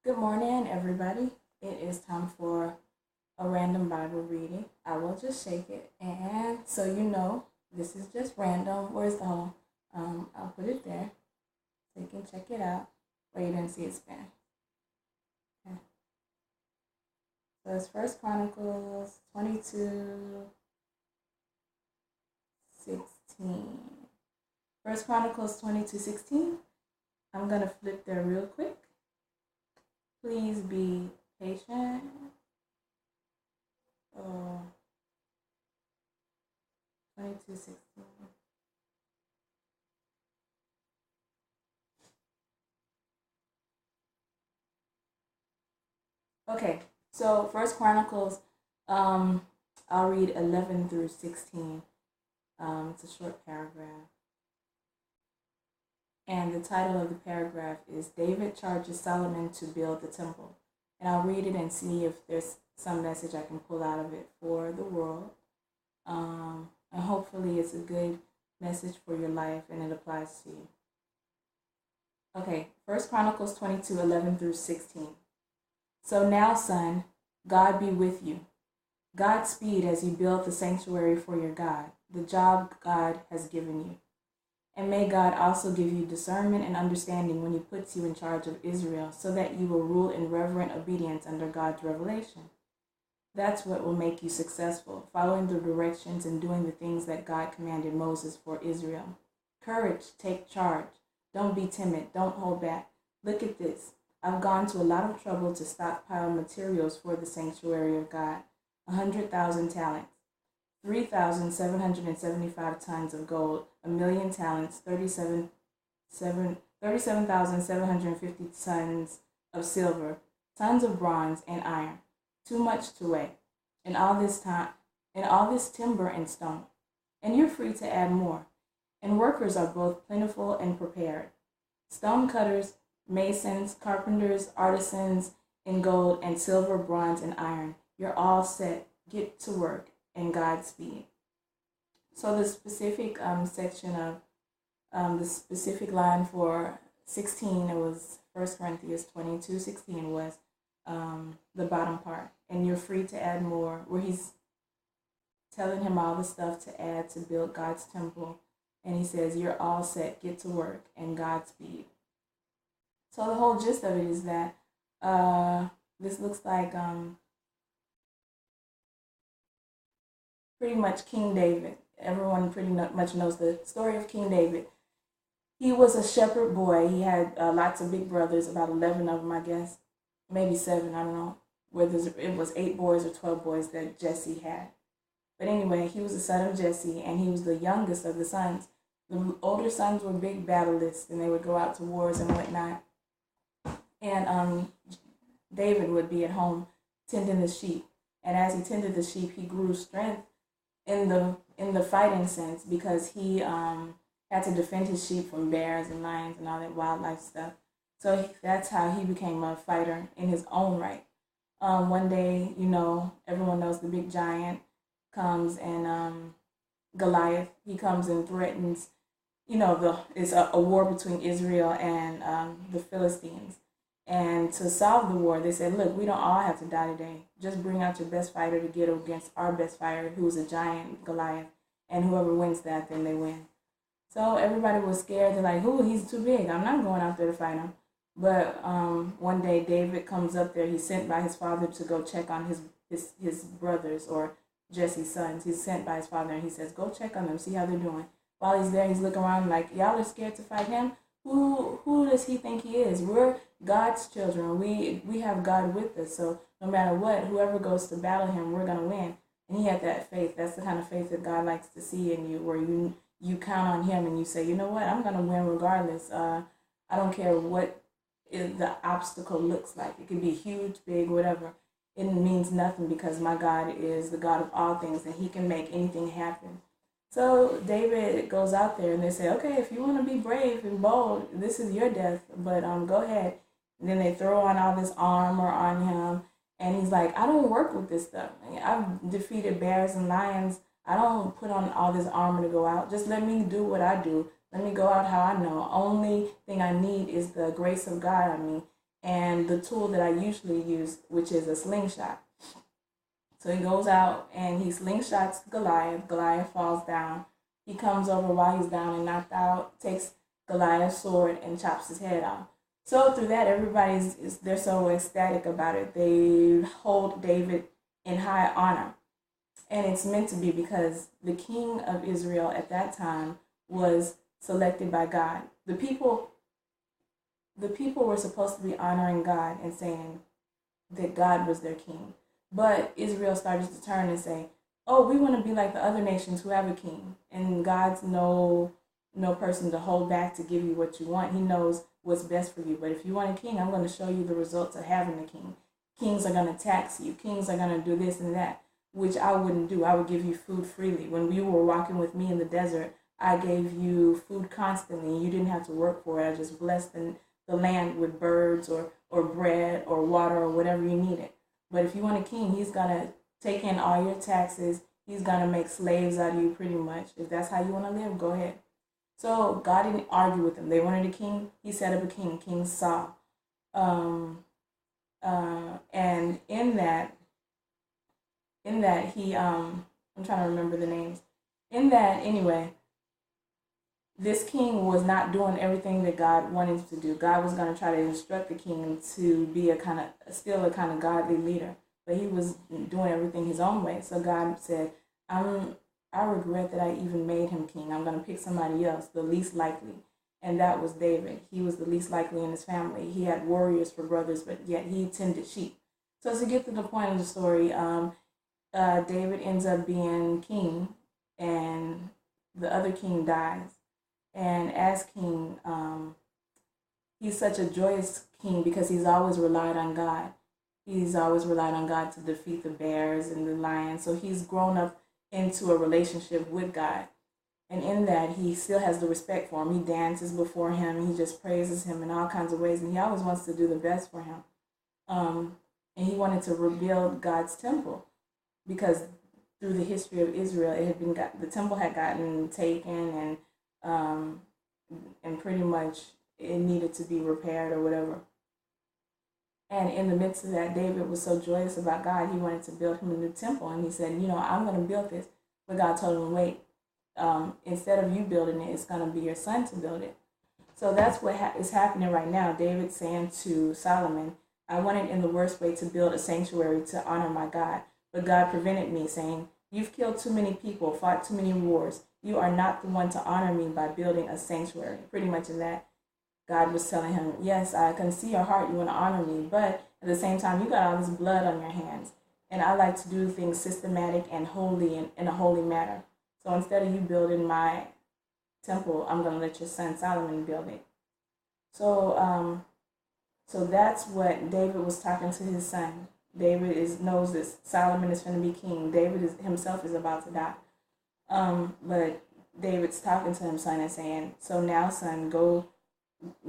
Good morning, everybody. It is time for a random Bible reading. I will just shake it, and so you know, this is just random. Where's the home? I'll put it there so you can check it out. Where you didn't see it spin. Okay. So it's First Chronicles 22:16. First Chronicles 22:16. I'm gonna flip there real quick. Please be patient. Oh, 22:16. Okay, so First Chronicles, I'll read 11 through 16. It's a short paragraph. And the title of the paragraph is David Charges Solomon to Build the Temple. And I'll read it and see if there's some message I can pull out of it for the world. And hopefully it's a good message for your life and it applies to you. Okay, First Chronicles 22:11 through 16. So now, son, God be with you. Godspeed as you build the sanctuary for your God, the job God has given you. And may God also give you discernment and understanding when he puts you in charge of Israel, so that you will rule in reverent obedience under God's revelation. That's what will make you successful, following the directions and doing the things that God commanded Moses for Israel. Courage, take charge. Don't be timid, don't hold back. Look at this. I've gone to a lot of trouble to stockpile materials for the sanctuary of God. 100,000 talents. 3,775 tons of gold, 1,000,000 talents, 37,750 tons of silver, tons of bronze and iron, too much to weigh, and all this timber and stone. And you're free to add more. And workers are both plentiful and prepared. Stone cutters, masons, carpenters, artisans in gold and silver, bronze, and iron. You're all set. Get to work. And Godspeed. So the specific section of the specific line for 16, it was 1 Corinthians 22:16 was the bottom part. And you're free to add more, where he's telling him all the stuff to add to build God's temple. And he says, you're all set, get to work, and Godspeed. So the whole gist of it is that this looks like pretty much King David. Everyone pretty much knows the story of King David. He was a shepherd boy. He had lots of big brothers, about 11 of them, I guess. Maybe 7, I don't know. Whether it was 8 boys or 12 boys that Jesse had. But anyway, he was the son of Jesse, and he was the youngest of the sons. The older sons were big battleists, and they would go out to wars and whatnot. And David would be at home tending the sheep. And as he tended the sheep, he grew strength in the fighting sense, because he had to defend his sheep from bears and lions and all that wildlife stuff. So that's how he became a fighter in his own right. One day, everyone knows the big giant comes, and Goliath, he comes and threatens, it's a war between Israel and the Philistines. And to solve the war, they said, look, we don't all have to die today. Just bring out your best fighter to get against our best fighter, who's a giant, Goliath. And whoever wins that, then they win. So everybody was scared. They're like, ooh, he's too big. I'm not going out there to fight him. But one day, David comes up there. He's sent by his father to go check on his brothers, or Jesse's sons. He's sent by his father, and he says, go check on them, see how they're doing. While he's there, he's looking around like, y'all are scared to fight him? Who does he think he is? We're God's children. We have God with us. So no matter what, whoever goes to battle him, we're going to win. And he had that faith. That's the kind of faith that God likes to see in you, where you count on him and you say, you know what, I'm going to win regardless. I don't care what the obstacle looks like. It could be huge, big, whatever. It means nothing, because my God is the God of all things, and he can make anything happen. So David goes out there, and they say, okay, if you want to be brave and bold, this is your death, but go ahead. And then they throw on all this armor on him, and he's like, I don't work with this stuff. I've defeated bears and lions. I don't put on all this armor to go out. Just let me do what I do. Let me go out how I know. Only thing I need is the grace of God on me. and the tool that I usually use, which is a slingshot. So he goes out and he slingshots Goliath. Goliath falls down. He comes over while he's down and knocked out, takes Goliath's sword and chops his head off. So through that, they're so ecstatic about it. They hold David in high honor. And it's meant to be because the king of Israel at that time was selected by God. The people were supposed to be honoring God and saying that God was their king. But Israel started to turn and say, oh, we want to be like the other nations who have a king. And God's no person to hold back to give you what you want. He knows what's best for you. But if you want a king, I'm going to show you the results of having a king. Kings are going to tax you. Kings are going to do this and that, which I wouldn't do. I would give you food freely. When you were walking with me in the desert, I gave you food constantly. You didn't have to work for it. I just blessed the land with birds or bread or water or whatever you needed. But if you want a king, he's going to take in all your taxes. He's going to make slaves out of you pretty much. If that's how you want to live, go ahead. So God didn't argue with them. They wanted a king. He set up a king, King Saul. And in that he, I'm trying to remember the names. In that, anyway, this king was not doing everything that God wanted him to do. God was going to try to instruct the king to be still a kind of godly leader. But he was doing everything his own way. So God said, I regret that I even made him king. I'm going to pick somebody else, the least likely. And that was David. He was the least likely in his family. He had warriors for brothers, but yet he tended sheep. So to get to the point of the story, David ends up being king, and the other king dies. And as king, he's such a joyous king because he's always relied on God. He's always relied on God to defeat the bears and the lions. So he's grown up into a relationship with God. And in that, he still has the respect for him. He dances before him. He just praises him in all kinds of ways. And he always wants to do the best for him. And he wanted to rebuild God's temple because through the history of Israel, the temple had gotten taken and pretty much it needed to be repaired or whatever. And in the midst of that, David was so joyous about God, he wanted to build him a new temple. And he said, I'm going to build this. But God told him, wait, instead of you building it, it's going to be your son to build it. So that's what is happening right now. David's saying to Solomon, I wanted in the worst way to build a sanctuary to honor my God. But God prevented me, saying, you've killed too many people, fought too many wars. You are not the one to honor me by building a sanctuary. Pretty much in that, God was telling him, yes, I can see your heart, you want to honor me, but at the same time, you got all this blood on your hands. And I like to do things systematic and holy in a holy manner. So instead of you building my temple, I'm going to let your son Solomon build it. So that's what David was talking to his son. David knows that Solomon is going to be king. David himself is about to die. But David's talking to him, son, and saying, so now, son, go,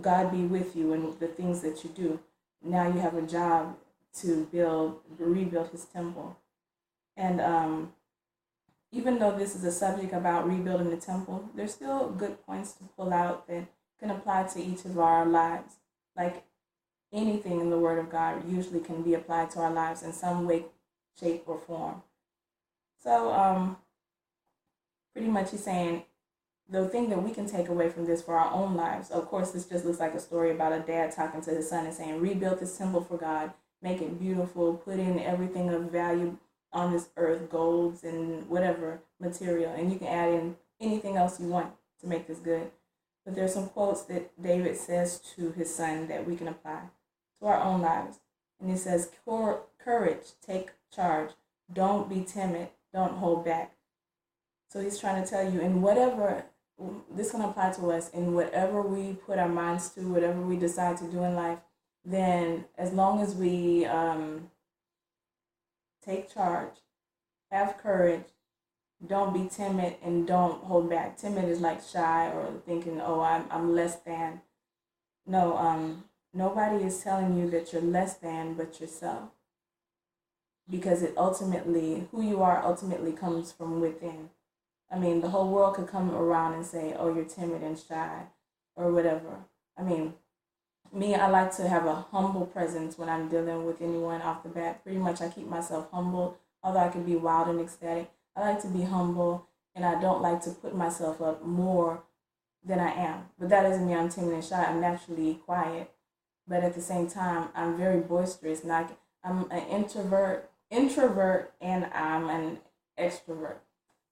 God be with you in the things that you do. Now you have a job to rebuild his temple. And even though this is a subject about rebuilding the temple, there's still good points to pull out that can apply to each of our lives. Like anything in the Word of God usually can be applied to our lives in some way, shape, or form. So pretty much he's saying, the thing that we can take away from this for our own lives, of course, this just looks like a story about a dad talking to his son and saying, rebuild this temple for God, make it beautiful, put in everything of value on this earth, golds and whatever material, and you can add in anything else you want to make this good. But there's some quotes that David says to his son that we can apply to our own lives. And he says, courage, take charge, don't be timid, don't hold back. So he's trying to tell you, in whatever, this can apply to us, in whatever we put our minds to, whatever we decide to do in life, then as long as we take charge, have courage, don't be timid, and don't hold back. Timid is like shy or thinking, oh, I'm less than. No, nobody is telling you that you're less than but yourself. Because who you are ultimately comes from within. I mean, the whole world could come around and say, oh, you're timid and shy or whatever. I mean, Me, I like to have a humble presence when I'm dealing with anyone off the bat. Pretty much, I keep myself humble, although I can be wild and ecstatic. I like to be humble, and I don't like to put myself up more than I am. But that doesn't mean I'm timid and shy. I'm naturally quiet, but at the same time, I'm very boisterous. And I'm an introvert, and I'm an extrovert.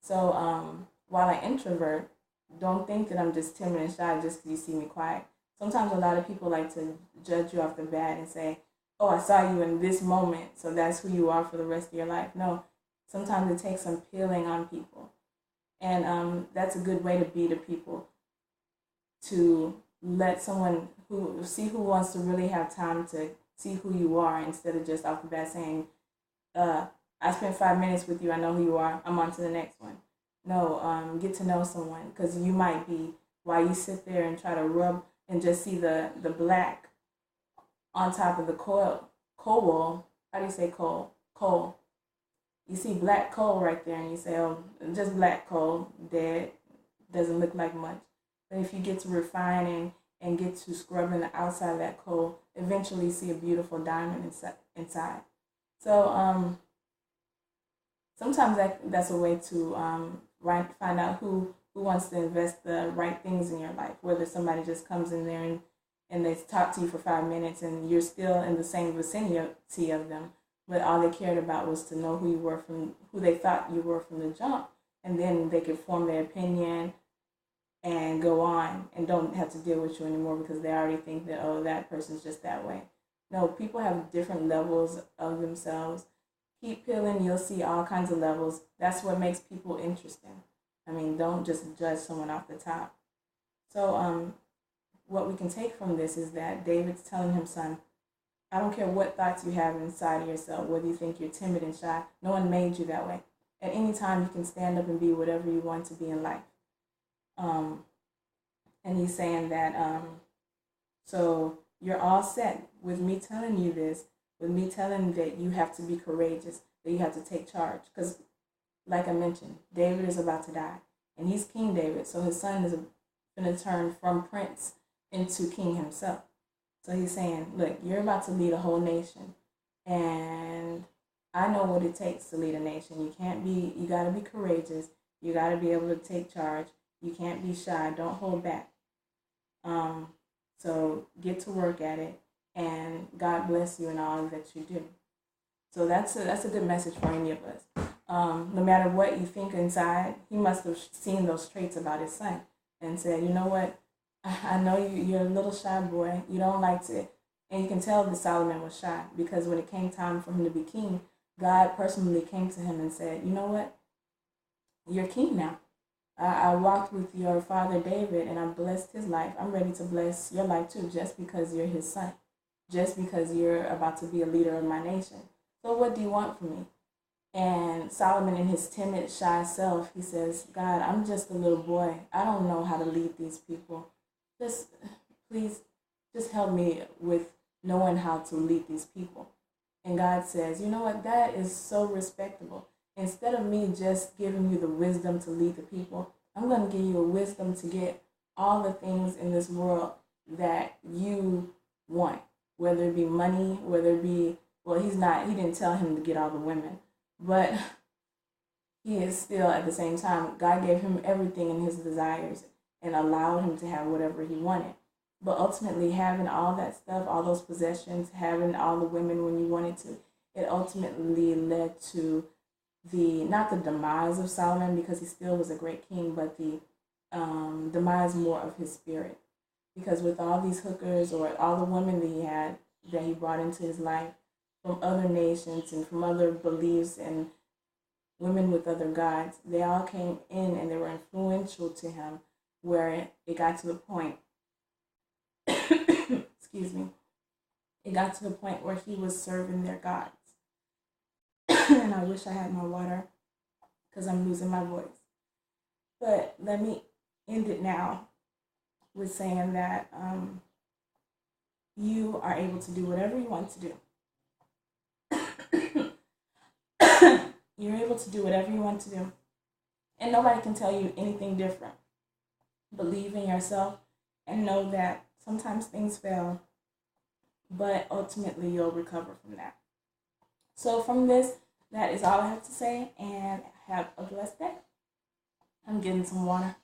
So while I introvert, don't think that I'm just timid and shy just because you see me quiet. Sometimes a lot of people like to judge you off the bat and say, "Oh, I saw you in this moment, so that's who you are for the rest of your life." No, sometimes it takes some peeling on people, and that's a good way to be to people, to let someone who wants to really have time to see who you are instead of just off the bat saying, I spent 5 minutes with you. I know who you are. I'm on to the next one. No, get to know someone, because you might be, while you sit there and try to rub and just see the black on top of the coal. How do you say coal? Coal. You see black coal right there, and you say, "Oh, just black coal, dead. Doesn't look like much." But if you get to refining and get to scrubbing the outside of that coal, eventually you see a beautiful diamond inside. So sometimes that's a way to find out who wants to invest the right things in your life. Whether somebody just comes in there and they talk to you for 5 minutes and you're still in the same vicinity of them, but all they cared about was to know who they thought you were from the jump, and then they could form their opinion and go on and don't have to deal with you anymore because they already think that, oh, that person's just that way. No, people have different levels of themselves. Keep peeling, you'll see all kinds of levels. That's what makes people interesting. I mean, don't just judge someone off the top. So what we can take from this is that David's telling him, son, I don't care what thoughts you have inside of yourself, whether you think you're timid and shy. No one made you that way. At any time, you can stand up and be whatever you want to be in life. And he's saying that, so you're all set with me telling you this, with me telling you that you have to be courageous, that you have to take charge. Because, like I mentioned, David is about to die, and he's King David, so his son is going to turn from prince into king himself. So he's saying, look, you're about to lead a whole nation, and I know what it takes to lead a nation. You got to be courageous. You got to be able to take charge. You can't be shy. Don't hold back. So get to work at it, and God bless you in all that you do. So that's a good message for any of us. No matter what you think inside, he must have seen those traits about his son and said, you know what? I know you're a little shy boy. You don't like to, and you can tell that Solomon was shy because when it came time for him to be king, God personally came to him and said, you know what? You're king now. I walked with your father David and I blessed his life. I'm ready to bless your life too, just because you're his son, just because you're about to be a leader of my nation. So what do you want from me? And Solomon, in his timid, shy self, he says, God, I'm just a little boy. I don't know how to lead these people. Just, please, just help me with knowing how to lead these people. And God says, you know what? That is so respectable. Instead of me just giving you the wisdom to lead the people, I'm going to give you a wisdom to get all the things in this world that you want, whether it be money, whether it be, well, he didn't tell him to get all the women, but he is still, at the same time, God gave him everything in his desires and allowed him to have whatever he wanted. But ultimately, having all that stuff, all those possessions, having all the women when you wanted to, it ultimately led to not the demise of Solomon, because he still was a great king, but the demise more of his spirit. Because with all these hookers or all the women that he brought into his life from other nations and from other beliefs and women with other gods, they all came in and they were influential to him, where it got to the point, excuse me, it got to the point where he was serving their gods. And I wish I had my water because I'm losing my voice. But let me end it now with saying that you are able to do whatever you want to do. You're able to do whatever you want to do. And nobody can tell you anything different. Believe in yourself and know that sometimes things fail but ultimately you'll recover from that. So from this, that is all I have to say, and have a blessed day. I'm getting some water.